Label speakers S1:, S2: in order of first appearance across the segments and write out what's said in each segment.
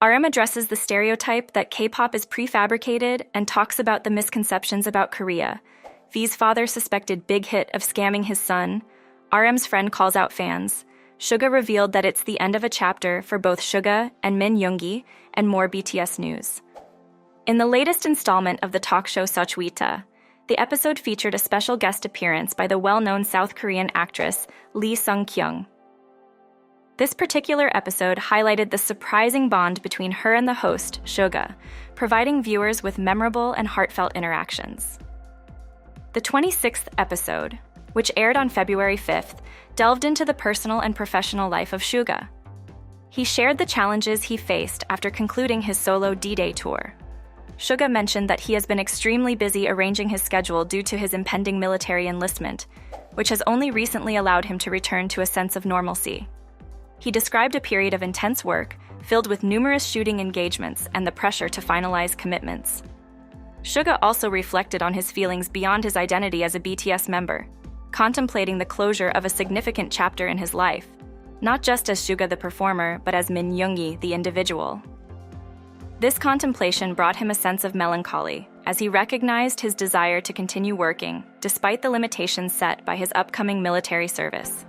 S1: RM addresses the stereotype that K-pop is prefabricated and talks about the misconceptions about Korea. V's father suspected BigHit of scamming his son. RM's friend calls out fans. Suga revealed that it's the end of a chapter for both Suga and Min Yoongi, and more BTS news. In the latest installment of the talk show HYBE, the episode featured a special guest appearance by the well-known South Korean actress Lee Sung Kyung. This particular episode highlighted the surprising bond between her and the host, Suga, providing viewers with memorable and heartfelt interactions. The 26th episode, which aired on February 5th, delved into the personal and professional life of Suga. He shared the challenges he faced after concluding his solo D-Day tour. Suga mentioned that he has been extremely busy arranging his schedule due to his impending military enlistment, which has only recently allowed him to return to a sense of normalcy. He described a period of intense work, filled with numerous shooting engagements and the pressure to finalize commitments. Suga also reflected on his feelings beyond his identity as a BTS member, contemplating the closure of a significant chapter in his life, not just as Suga the performer, but as Min Yoongi the individual. This contemplation brought him a sense of melancholy, as he recognized his desire to continue working, despite the limitations set by his upcoming military service.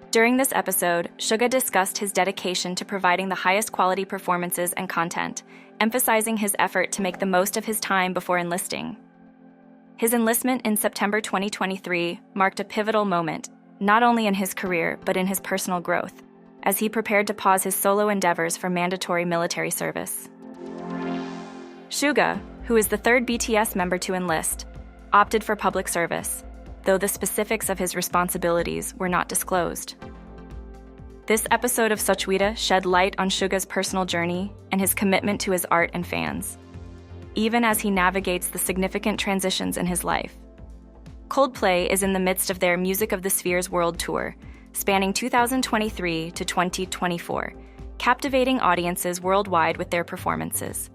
S1: During this episode, Suga discussed his dedication to providing the highest quality performances and content, emphasizing his effort to make the most of his time before enlisting. His enlistment in September 2023 marked a pivotal moment, not only in his career but in his personal growth, as he prepared to pause his solo endeavors for mandatory military service. Suga, who is the third BTS member to enlist, opted for public service, though the specifics of his responsibilities were not disclosed. This episode of HYBE shed light on Suga's personal journey and his commitment to his art and fans, even as he navigates the significant transitions in his life. Coldplay is in the midst of their Music of the Spheres World Tour, spanning 2023 to 2024, captivating audiences worldwide with their performances.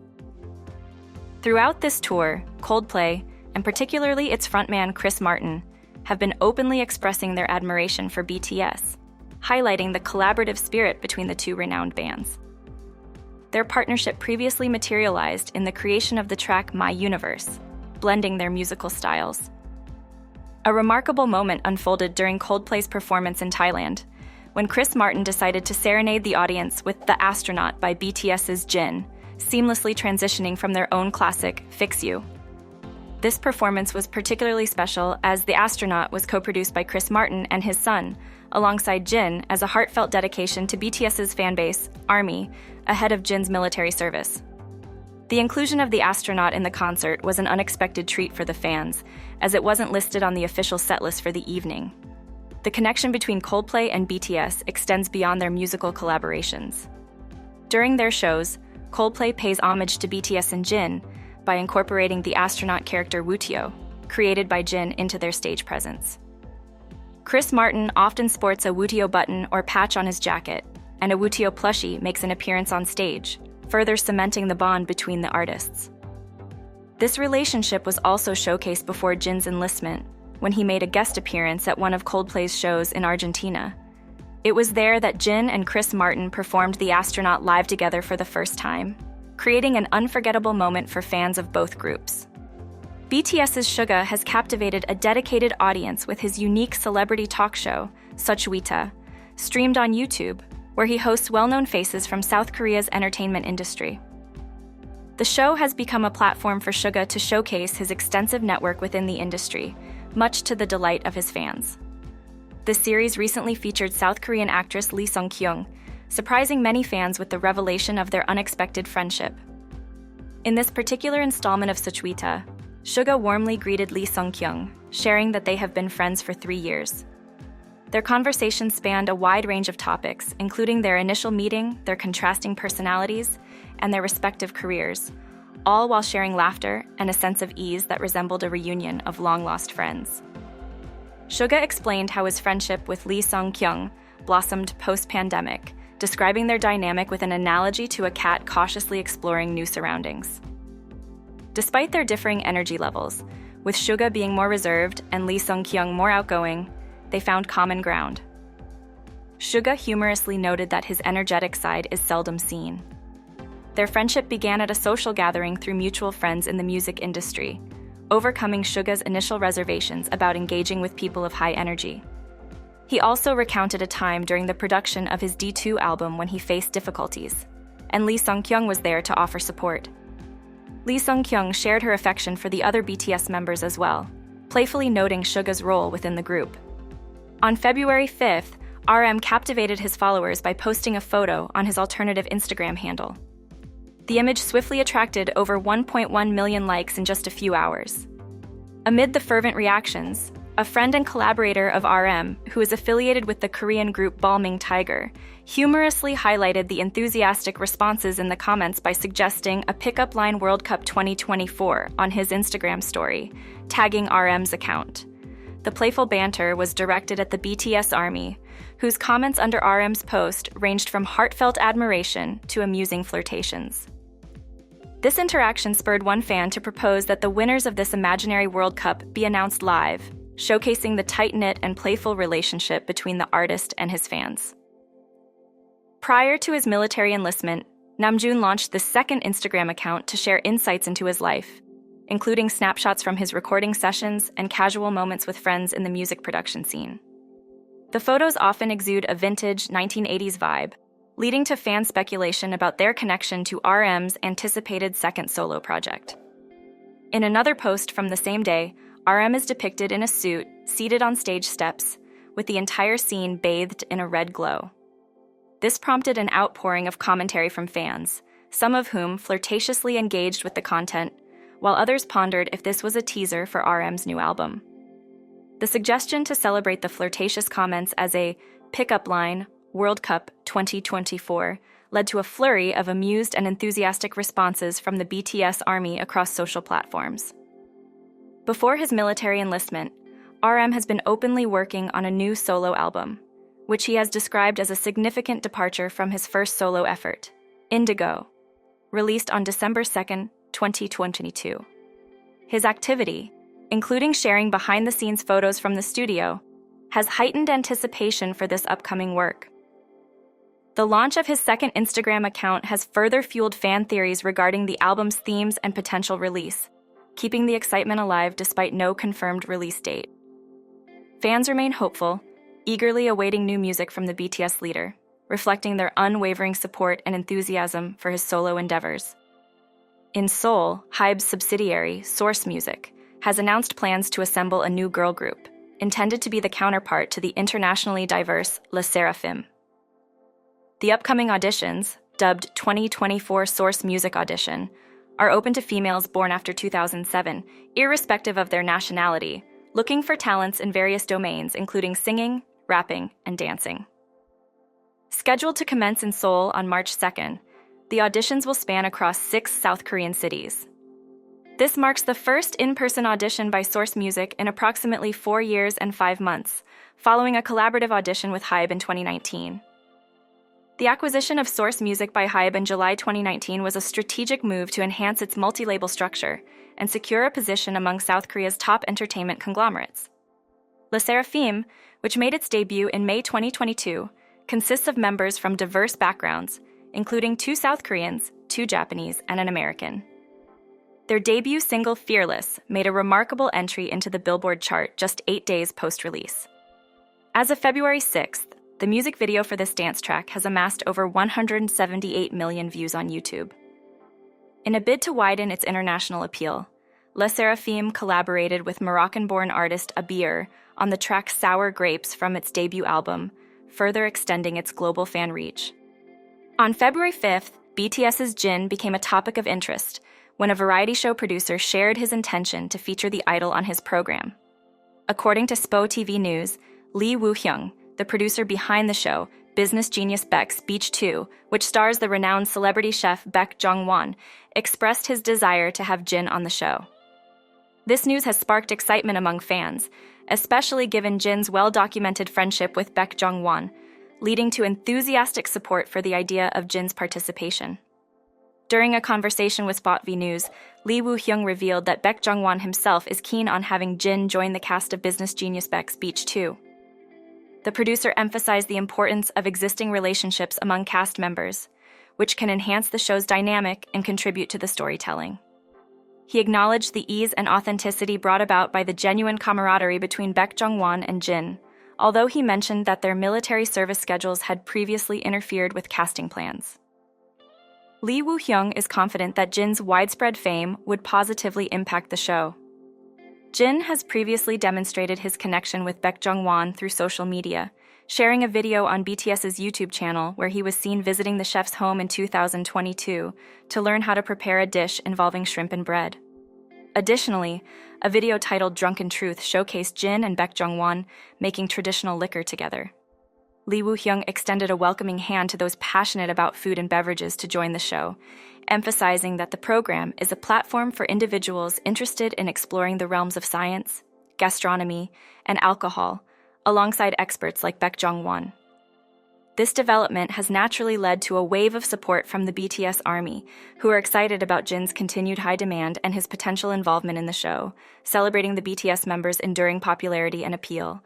S1: Throughout this tour, Coldplay, and particularly its frontman Chris Martin, have been openly expressing their admiration for BTS, highlighting the collaborative spirit between the two renowned bands. Their partnership previously materialized in the creation of the track My Universe, blending their musical styles. A remarkable moment unfolded during Coldplay's performance in Thailand, when Chris Martin decided to serenade the audience with The Astronaut by BTS's Jimin, seamlessly transitioning from their own classic, Fix You. This performance was particularly special as The Astronaut was co-produced by Chris Martin and his son, alongside Jin, as a heartfelt dedication to BTS's fanbase, ARMY, ahead of Jin's military service. The inclusion of The Astronaut in the concert was an unexpected treat for the fans, as it wasn't listed on the official setlist for the evening. The connection between Coldplay and BTS extends beyond their musical collaborations. During their shows, Coldplay pays homage to BTS and Jin by incorporating the astronaut character Wooteo, created by Jin, into their stage presence. Chris Martin often sports a Wooteo button or patch on his jacket, and a Wooteo plushie makes an appearance on stage, further cementing the bond between the artists. This relationship was also showcased before Jin's enlistment, when he made a guest appearance at one of Coldplay's shows in Argentina. It was there that Jin and Chris Martin performed The Astronaut live together for the first time, creating an unforgettable moment for fans of both groups. BTS's Suga has captivated a dedicated audience with his unique celebrity talk show, HYBE, streamed on YouTube, where he hosts well-known faces from South Korea's entertainment industry. The show has become a platform for Suga to showcase his extensive network within the industry, much to the delight of his fans. The series recently featured South Korean actress Lee Sung Kyung, surprising many fans with the revelation of their unexpected friendship. In this particular installment of HYBE, Suga warmly greeted Lee Sung Kyung, sharing that they have been friends for 3 years. Their conversation spanned a wide range of topics, including their initial meeting, their contrasting personalities, and their respective careers, all while sharing laughter and a sense of ease that resembled a reunion of long-lost friends. Suga explained how his friendship with Lee Sung Kyung blossomed post-pandemic, describing their dynamic with an analogy to a cat cautiously exploring new surroundings. Despite their differing energy levels, with Suga being more reserved and Lee Sung Kyung more outgoing, they found common ground. Suga humorously noted that his energetic side is seldom seen. Their friendship began at a social gathering through mutual friends in the music industry, overcoming Suga's initial reservations about engaging with people of high energy. He also recounted a time during the production of his D2 album when he faced difficulties, and Lee Sung Kyung was there to offer support. Lee Sung Kyung shared her affection for the other BTS members as well, playfully noting Suga's role within the group. On February 5th, RM captivated his followers by posting a photo on his alternative Instagram handle. The image swiftly attracted over 1.1 million likes in just a few hours. Amid the fervent reactions, a friend and collaborator of RM, who is affiliated with the Korean group Balming Tiger, humorously highlighted the enthusiastic responses in the comments by suggesting a pickup line World Cup 2024 on his Instagram story, tagging RM's account. The playful banter was directed at the BTS ARMY, whose comments under RM's post ranged from heartfelt admiration to amusing flirtations. This interaction spurred one fan to propose that the winners of this imaginary World Cup be announced live, showcasing the tight-knit and playful relationship between the artist and his fans. Prior to his military enlistment, Namjoon launched the second Instagram account to share insights into his life, including snapshots from his recording sessions and casual moments with friends in the music production scene. The photos often exude a vintage 1980s vibe, leading to fan speculation about their connection to RM's anticipated second solo project. In another post from the same day, RM is depicted in a suit, seated on stage steps, with the entire scene bathed in a red glow. This prompted an outpouring of commentary from fans, some of whom flirtatiously engaged with the content, while others pondered if this was a teaser for RM's new album. The suggestion to celebrate the flirtatious comments as a pickup line World Cup 2024 led to a flurry of amused and enthusiastic responses from the BTS ARMY across social platforms. Before his military enlistment, RM has been openly working on a new solo album, which he has described as a significant departure from his first solo effort, Indigo, released on December 2, 2022. His activity, including sharing behind-the-scenes photos from the studio, has heightened anticipation for this upcoming work. The launch of his second Instagram account has further fueled fan theories regarding the album's themes and potential release, keeping the excitement alive despite no confirmed release date. Fans remain hopeful, eagerly awaiting new music from the BTS leader, reflecting their unwavering support and enthusiasm for his solo endeavors. In Seoul, HYBE's subsidiary, Source Music, has announced plans to assemble a new girl group, intended to be the counterpart to the internationally diverse Le Sserafim. The upcoming auditions, dubbed 2024 Source Music Audition, are open to females born after 2007, irrespective of their nationality, looking for talents in various domains including singing, rapping, and dancing. Scheduled to commence in Seoul on March 2nd, the auditions will span across 6 South Korean cities. This marks the first in-person audition by Source Music in approximately 4 years and 5 months, following a collaborative audition with HYBE in 2019. The acquisition of Source Music by HYBE in July 2019 was a strategic move to enhance its multi-label structure and secure a position among South Korea's top entertainment conglomerates. Le Sserafim, which made its debut in May 2022, consists of members from diverse backgrounds, including 2 South Koreans, 2 Japanese, and an American. Their debut single, Fearless, made a remarkable entry into the Billboard chart just 8 days post-release. As of February 6th, the music video for this dance track has amassed over 178 million views on YouTube. In a bid to widen its international appeal, Le Sserafim collaborated with Moroccan-born artist Abir on the track Sour Grapes from its debut album, further extending its global fan reach. On February 5th, BTS's Jin became a topic of interest when a variety show producer shared his intention to feature the idol on his program. According to SPO TV News, Lee Woo-hyung, the producer behind the show, business genius Baek's Beach 2, which stars the renowned celebrity chef Baek Jong-won, expressed his desire to have Jin on the show. This news has sparked excitement among fans, especially given Jin's well-documented friendship with Baek Jong-won, leading to enthusiastic support for the idea of Jin's participation. During a conversation with Spot V News, Lee Woo-hyung revealed that Baek Jong-won himself is keen on having Jin join the cast of business genius Baek's Beach 2. The producer emphasized the importance of existing relationships among cast members, which can enhance the show's dynamic and contribute to the storytelling. He acknowledged the ease and authenticity brought about by the genuine camaraderie between Baek Jong-won and Jin, although he mentioned that their military service schedules had previously interfered with casting plans. Lee Woo-hyung is confident that Jin's widespread fame would positively impact the show. Jin has previously demonstrated his connection with Baek Jong-won through social media, sharing a video on BTS's YouTube channel where he was seen visiting the chef's home in 2022 to learn how to prepare a dish involving shrimp and bread. Additionally, a video titled Drunken Truth showcased Jin and Baek Jong-won making traditional liquor together. Lee Woo-hyung extended a welcoming hand to those passionate about food and beverages to join the show, emphasizing that the program is a platform for individuals interested in exploring the realms of science, gastronomy, and alcohol, alongside experts like Baek Jong-won. This development has naturally led to a wave of support from the BTS army, who are excited about Jin's continued high demand and his potential involvement in the show, celebrating the BTS members' enduring popularity and appeal.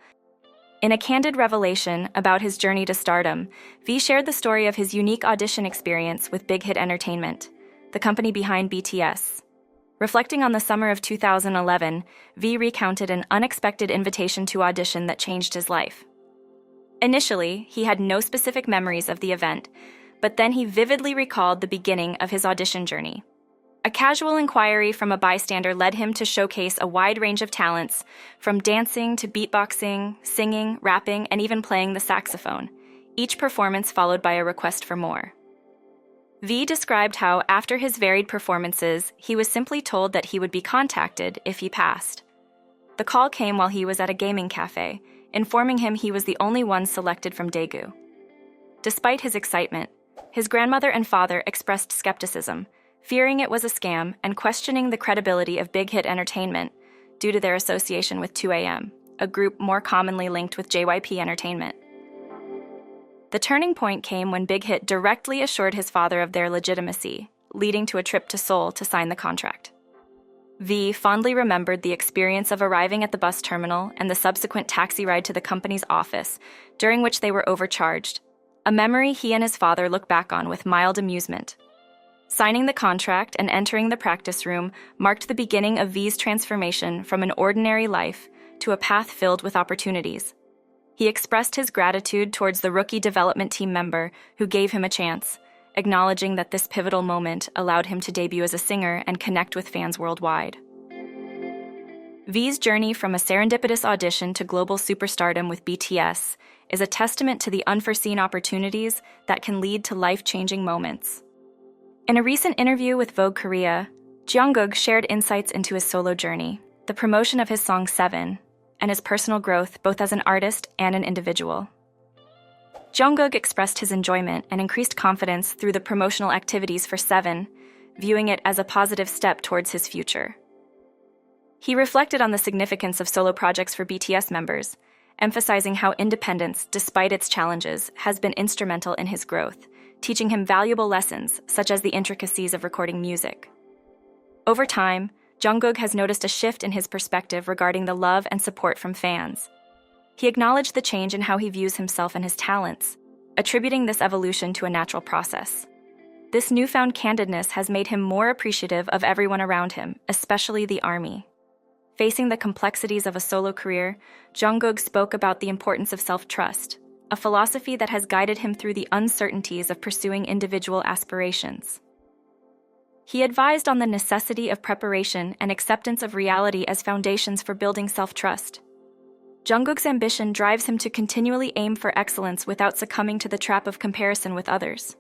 S1: In a candid revelation about his journey to stardom, V shared the story of his unique audition experience with BigHit Entertainment, the company behind BTS. Reflecting on the summer of 2011, V recounted an unexpected invitation to audition that changed his life. Initially, he had no specific memories of the event, but then he vividly recalled the beginning of his audition journey. A casual inquiry from a bystander led him to showcase a wide range of talents, from dancing to beatboxing, singing, rapping, and even playing the saxophone, each performance followed by a request for more. V described how, after his varied performances, he was simply told that he would be contacted if he passed. The call came while he was at a gaming cafe, informing him he was the only one selected from Daegu. Despite his excitement, his grandmother and father expressed skepticism, fearing it was a scam and questioning the credibility of BigHit Entertainment due to their association with 2AM, a group more commonly linked with JYP Entertainment. The turning point came when BigHit directly assured his father of their legitimacy, leading to a trip to Seoul to sign the contract. V fondly remembered the experience of arriving at the bus terminal and the subsequent taxi ride to the company's office, during which they were overcharged, a memory he and his father look back on with mild amusement. Signing the contract and entering the practice room marked the beginning of V's transformation from an ordinary life to a path filled with opportunities. He expressed his gratitude towards the rookie development team member who gave him a chance, acknowledging that this pivotal moment allowed him to debut as a singer and connect with fans worldwide. V's journey from a serendipitous audition to global superstardom with BTS is a testament to the unforeseen opportunities that can lead to life-changing moments. In a recent interview with Vogue Korea, Jungkook shared insights into his solo journey, the promotion of his song 7, and his personal growth both as an artist and an individual. Jungkook expressed his enjoyment and increased confidence through the promotional activities for 7, viewing it as a positive step towards his future. He reflected on the significance of solo projects for BTS members, emphasizing how independence, despite its challenges, has been instrumental in his growth, teaching him valuable lessons such as the intricacies of recording music. Over time, Jungkook has noticed a shift in his perspective regarding the love and support from fans. He acknowledged the change in how he views himself and his talents, attributing this evolution to a natural process. This newfound candidness has made him more appreciative of everyone around him, especially the army. Facing the complexities of a solo career, Jungkook spoke about the importance of self-trust, a philosophy that has guided him through the uncertainties of pursuing individual aspirations. He advised on the necessity of preparation and acceptance of reality as foundations for building self-trust. Jungkook's ambition drives him to continually aim for excellence without succumbing to the trap of comparison with others.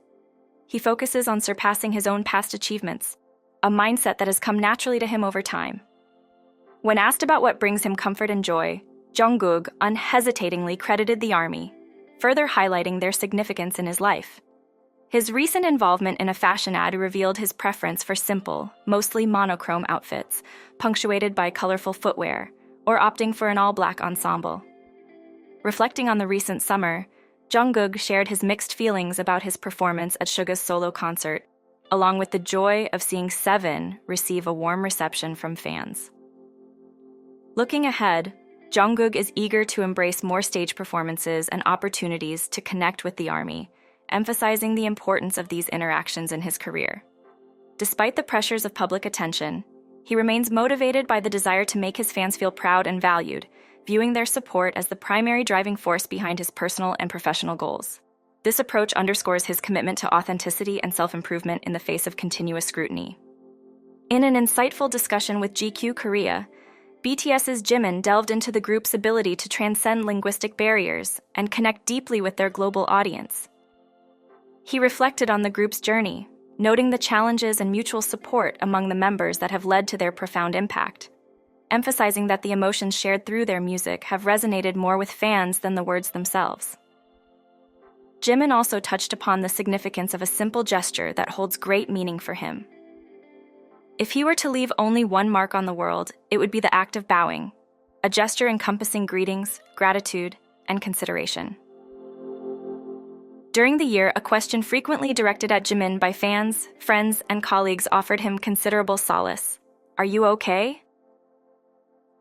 S1: He focuses on surpassing his own past achievements, a mindset that has come naturally to him over time. When asked about what brings him comfort and joy, Jungkook unhesitatingly credited the army, further highlighting their significance in his life. His recent involvement in a fashion ad revealed his preference for simple, mostly monochrome outfits, punctuated by colorful footwear, or opting for an all-black ensemble. Reflecting on the recent summer, Jungkook shared his mixed feelings about his performance at Suga's solo concert, along with the joy of seeing 7 receive a warm reception from fans. Looking ahead, Jungkook is eager to embrace more stage performances and opportunities to connect with the army, emphasizing the importance of these interactions in his career. Despite the pressures of public attention, he remains motivated by the desire to make his fans feel proud and valued, viewing their support as the primary driving force behind his personal and professional goals. This approach underscores his commitment to authenticity and self-improvement in the face of continuous scrutiny. In an insightful discussion with GQ Korea, BTS's Jimin delved into the group's ability to transcend linguistic barriers and connect deeply with their global audience. He reflected on the group's journey, noting the challenges and mutual support among the members that have led to their profound impact, emphasizing that the emotions shared through their music have resonated more with fans than the words themselves. Jimin also touched upon the significance of a simple gesture that holds great meaning for him. If he were to leave only one mark on the world, it would be the act of bowing, a gesture encompassing greetings, gratitude, and consideration. During the year, a question frequently directed at Jimin by fans, friends, and colleagues offered him considerable solace. "Are you okay?"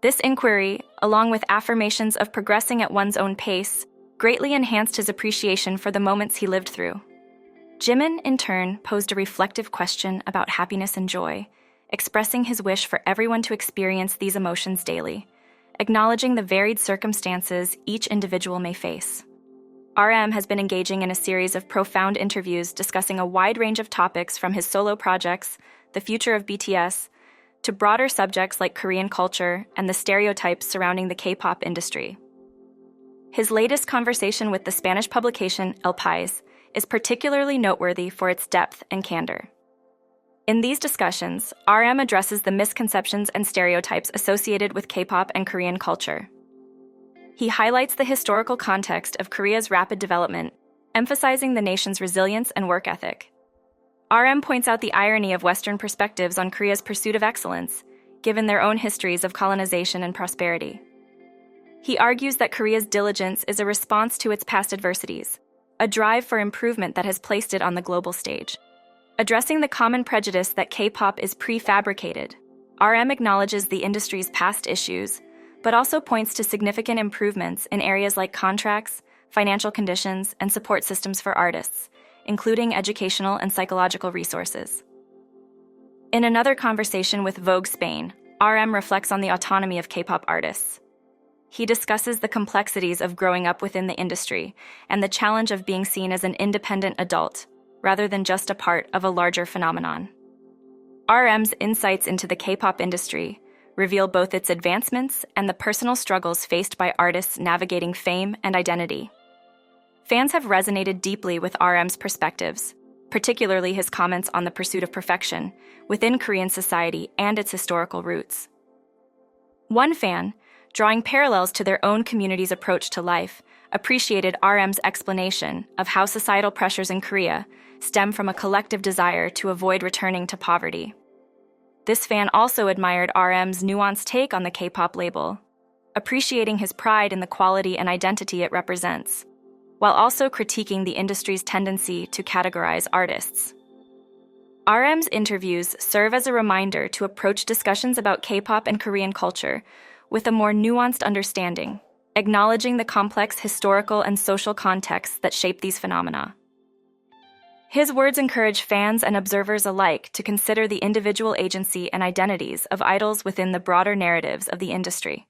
S1: This inquiry, along with affirmations of progressing at one's own pace, greatly enhanced his appreciation for the moments he lived through. Jimin, in turn, posed a reflective question about happiness and joy, expressing his wish for everyone to experience these emotions daily, acknowledging the varied circumstances each individual may face. RM has been engaging in a series of profound interviews discussing a wide range of topics from his solo projects, the future of BTS, to broader subjects like Korean culture and the stereotypes surrounding the K-pop industry. His latest conversation with the Spanish publication El País is particularly noteworthy for its depth and candor. In these discussions, RM addresses the misconceptions and stereotypes associated with K-pop and Korean culture. He highlights the historical context of Korea's rapid development, emphasizing the nation's resilience and work ethic. RM points out the irony of Western perspectives on Korea's pursuit of excellence, given their own histories of colonization and prosperity. He argues that Korea's diligence is a response to its past adversities, a drive for improvement that has placed it on the global stage. Addressing the common prejudice that K-pop is prefabricated, RM acknowledges the industry's past issues, but also points to significant improvements in areas like contracts, financial conditions, and support systems for artists, including educational and psychological resources. In another conversation with Vogue Spain, RM reflects on the autonomy of K-pop artists. He discusses the complexities of growing up within the industry and the challenge of being seen as an independent adult, rather than just a part of a larger phenomenon. RM's insights into the K-pop industry reveal both its advancements and the personal struggles faced by artists navigating fame and identity. Fans have resonated deeply with RM's perspectives, particularly his comments on the pursuit of perfection within Korean society and its historical roots. One fan, drawing parallels to their own community's approach to life, appreciated RM's explanation of how societal pressures in Korea stem from a collective desire to avoid returning to poverty. This fan also admired RM's nuanced take on the K-pop label, appreciating his pride in the quality and identity it represents, while also critiquing the industry's tendency to categorize artists. RM's interviews serve as a reminder to approach discussions about K-pop and Korean culture with a more nuanced understanding, acknowledging the complex historical and social contexts that shape these phenomena. His words encourage fans and observers alike to consider the individual agency and identities of idols within the broader narratives of the industry.